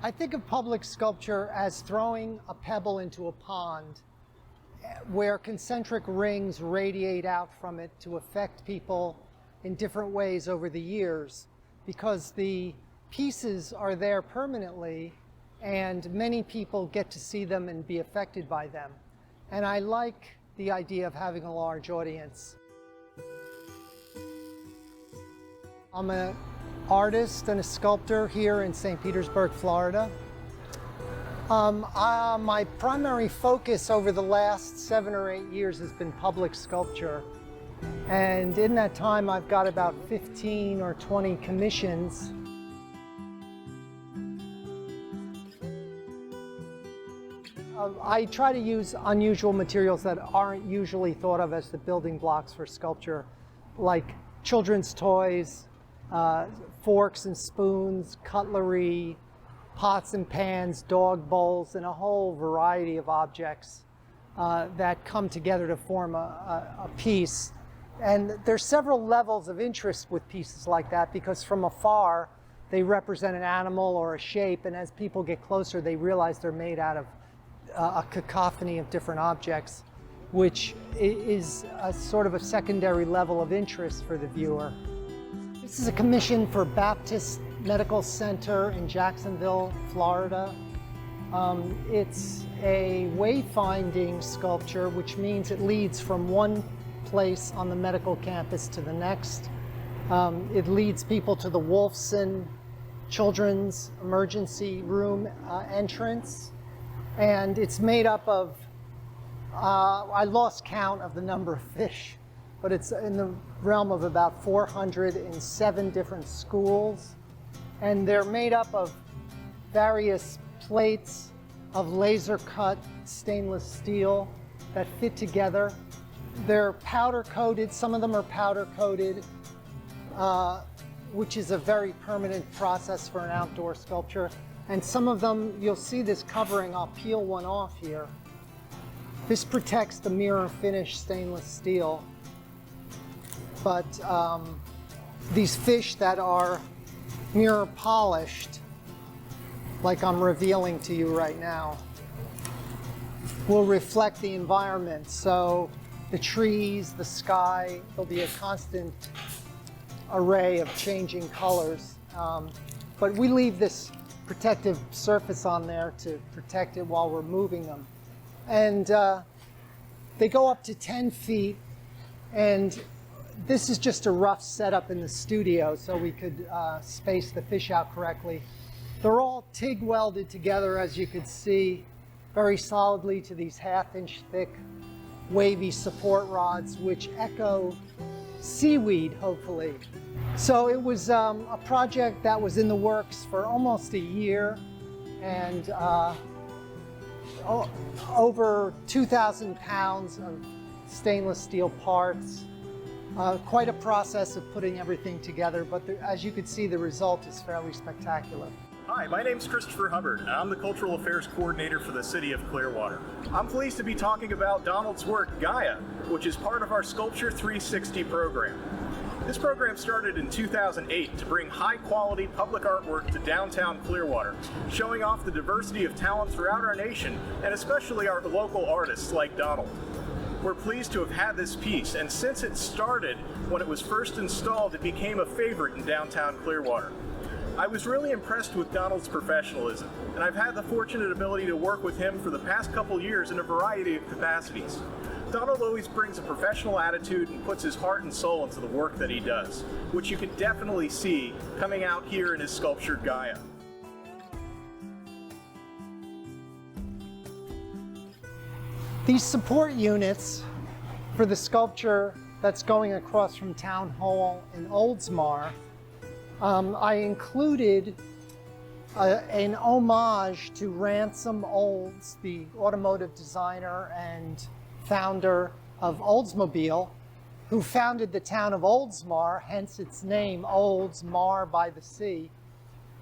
I think of public sculpture as throwing a pebble into a pond where concentric rings radiate out from it to affect people in different ways over the years, because the pieces are there permanently and many people get to see them and be affected by them. And I like the idea of having a large audience. I'm an artist and a sculptor here in St. Petersburg, Florida. My primary focus over the last 7 or 8 years has been public sculpture. And in that time, I've got about 15 or 20 commissions. I try to use unusual materials that aren't usually thought of as the building blocks for sculpture, like children's toys, forks and spoons, cutlery, pots and pans, dog bowls, and a whole variety of objects that come together to form a piece. And there's several levels of interest with pieces like that, because from afar they represent an animal or a shape, and as people get closer they realize they're made out of a cacophony of different objects, which is a sort of a secondary level of interest for the viewer. This is a commission for Baptist Medical Center in Jacksonville, Florida. It's a wayfinding sculpture, which means it leads from one place on the medical campus to the next. It leads people to the Wolfson Children's Emergency Room entrance. And it's made up of, I lost count of the number of fish, but it's in the realm of about 407 different schools. And they're made up of various plates of laser-cut stainless steel that fit together. They're powder-coated. Some of them are powder-coated, which is a very permanent process for an outdoor sculpture. And some of them, you'll see this covering. I'll peel one off here. This protects the mirror finish stainless steel. But these fish that are mirror polished, like I'm revealing to you right now, will reflect the environment. So the trees, the sky, there'll be a constant array of changing colors. But we leave this protective surface on there to protect it while we're moving them. And they go up to 10 feet, and this is just a rough setup in the studio so we could space the fish out correctly. They're all TIG welded together, as you can see, very solidly to these 1/2-inch thick wavy support rods, which echo seaweed, hopefully. So it was a project that was in the works for almost a year, and over 2,000 pounds of stainless steel parts. Quite a process of putting everything together, but as you can see, the result is fairly spectacular. Hi, my name's Christopher Hubbard, and I'm the Cultural Affairs Coordinator for the City of Clearwater. I'm pleased to be talking about Donald's work, Gaia, which is part of our Sculpture 360 program. This program started in 2008 to bring high-quality public artwork to downtown Clearwater, showing off the diversity of talent throughout our nation, and especially our local artists like Donald. We're pleased to have had this piece, and since it started, when it was first installed, it became a favorite in downtown Clearwater. I was really impressed with Donald's professionalism, and I've had the fortunate ability to work with him for the past couple years in a variety of capacities. Donald always brings a professional attitude and puts his heart and soul into the work that he does, which you can definitely see coming out here in his sculpture Gaia. These support units for the sculpture that's going across from Town Hall in Oldsmar, I included an homage to Ransom Olds, the automotive designer and founder of Oldsmobile, who founded the town of Oldsmar, hence its name, Oldsmar by the sea,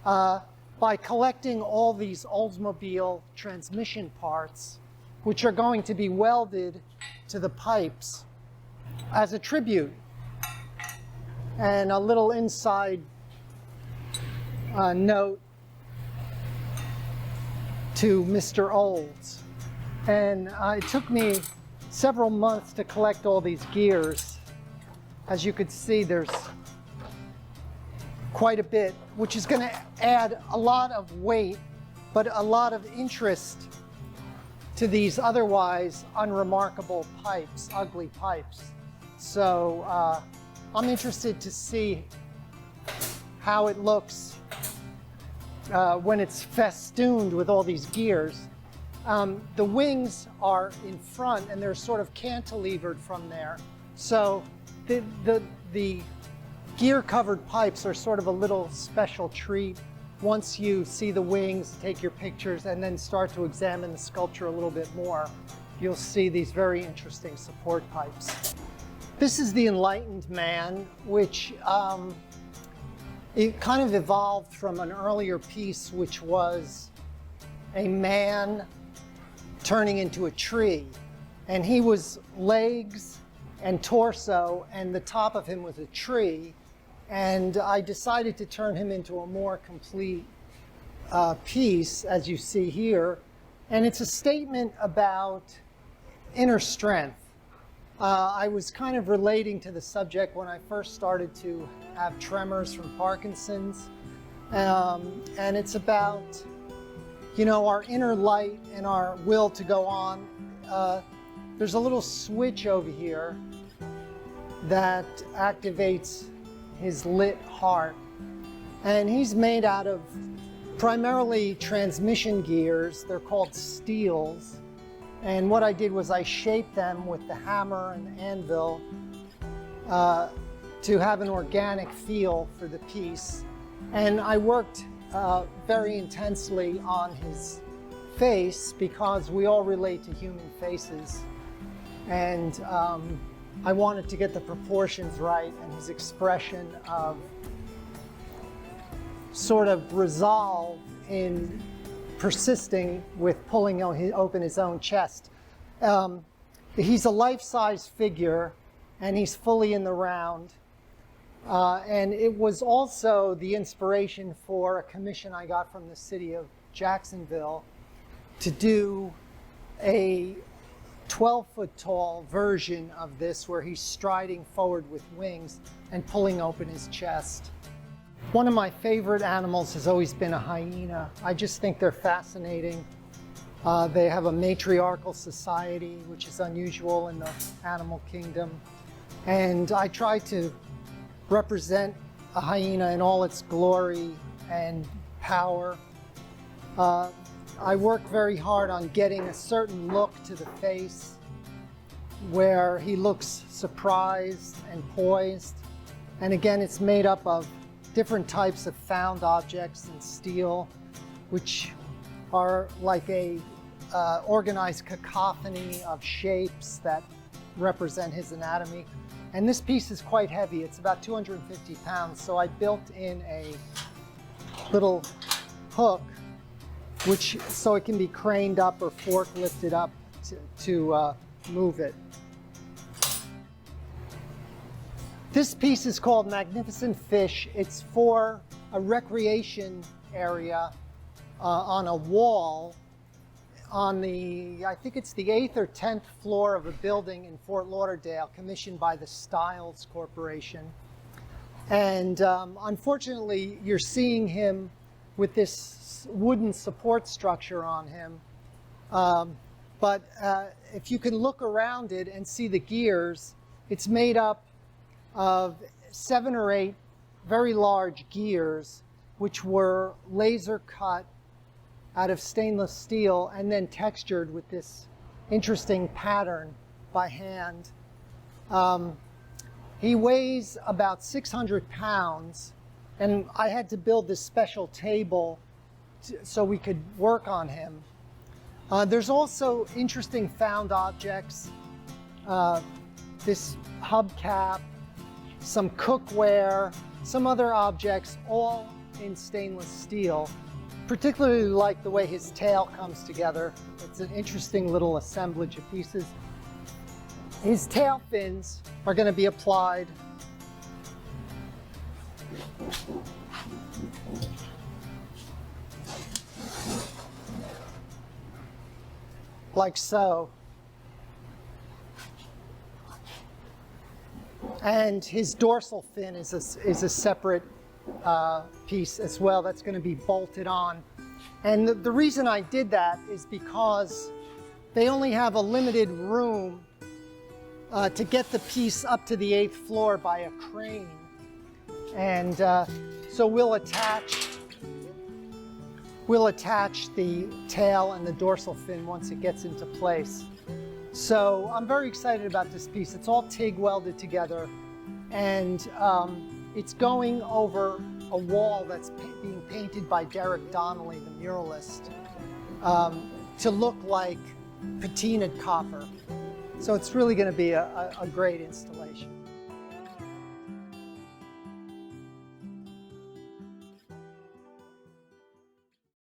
by collecting all these Oldsmobile transmission parts, which are going to be welded to the pipes as a tribute. And a little inside note, to Mr. Olds. And it took me several months to collect all these gears. As you could see, there's quite a bit, which is going to add a lot of weight, but a lot of interest to these otherwise unremarkable pipes, ugly pipes. So I'm interested to see how it looks when it's festooned with all these gears. The wings are in front and they're sort of cantilevered from there. So the gear-covered pipes are sort of a little special treat. Once you see the wings, take your pictures, and then start to examine the sculpture a little bit more, you'll see these very interesting support pipes. This is the Enlightened Man, which it kind of evolved from an earlier piece, which was a man turning into a tree. And he was legs and torso, and the top of him was a tree. And I decided to turn him into a more complete piece, as you see here. And it's a statement about inner strength. I was kind of relating to the subject when I first started to have tremors from Parkinson's. And it's about, you know, our inner light and our will to go on. There's a little switch over here that activates his lit heart. And he's made out of primarily transmission gears. They're called steels. And what I did was I shaped them with the hammer and the anvil to have an organic feel for the piece. And I worked very intensely on his face because we all relate to human faces. And I wanted to get the proportions right and his expression of sort of resolve in persisting with pulling open his own chest. He's a life-size figure and he's fully in the round. And it was also the inspiration for a commission I got from the city of Jacksonville to do a 12-foot tall version of this where he's striding forward with wings and pulling open his chest. One of my favorite animals has always been a hyena. I just think they're fascinating. They have a matriarchal society, which is unusual in the animal kingdom. And I try to represent a hyena in all its glory and power. I work very hard on getting a certain look to the face where he looks surprised and poised. And again, it's made up of different types of found objects in steel, which are like a organized cacophony of shapes that represent his anatomy. And this piece is quite heavy. It's about 250 pounds. So I built in a little hook so it can be craned up or forklifted up to move it. This piece is called Magnificent Fish. It's for a recreation area on a wall on I think it's the 8th or 10th floor of a building in Fort Lauderdale, commissioned by the Stiles Corporation. And unfortunately, you're seeing him with this wooden support structure on him. But if you can look around it and see the gears, it's made up of 7 or 8 very large gears, which were laser cut out of stainless steel and then textured with this interesting pattern by hand. He weighs about 600 pounds, and I had to build this special table so we could work on him. There's also interesting found objects, this hubcap, some cookware, some other objects, all in stainless steel. Particularly like the way his tail comes together. It's an interesting little assemblage of pieces. His tail fins are going to be applied. like so. And his dorsal fin is a separate piece as well that's going to be bolted on. And the reason I did that is because they only have a limited room to get the piece up to the 8th floor by a crane. And so we'll attach the tail and the dorsal fin once it gets into place. So I'm very excited about this piece. It's all TIG welded together, and it's going over a wall that's being painted by Derek Donnelly, the muralist, to look like patinaed copper. So it's really going to be a great installation.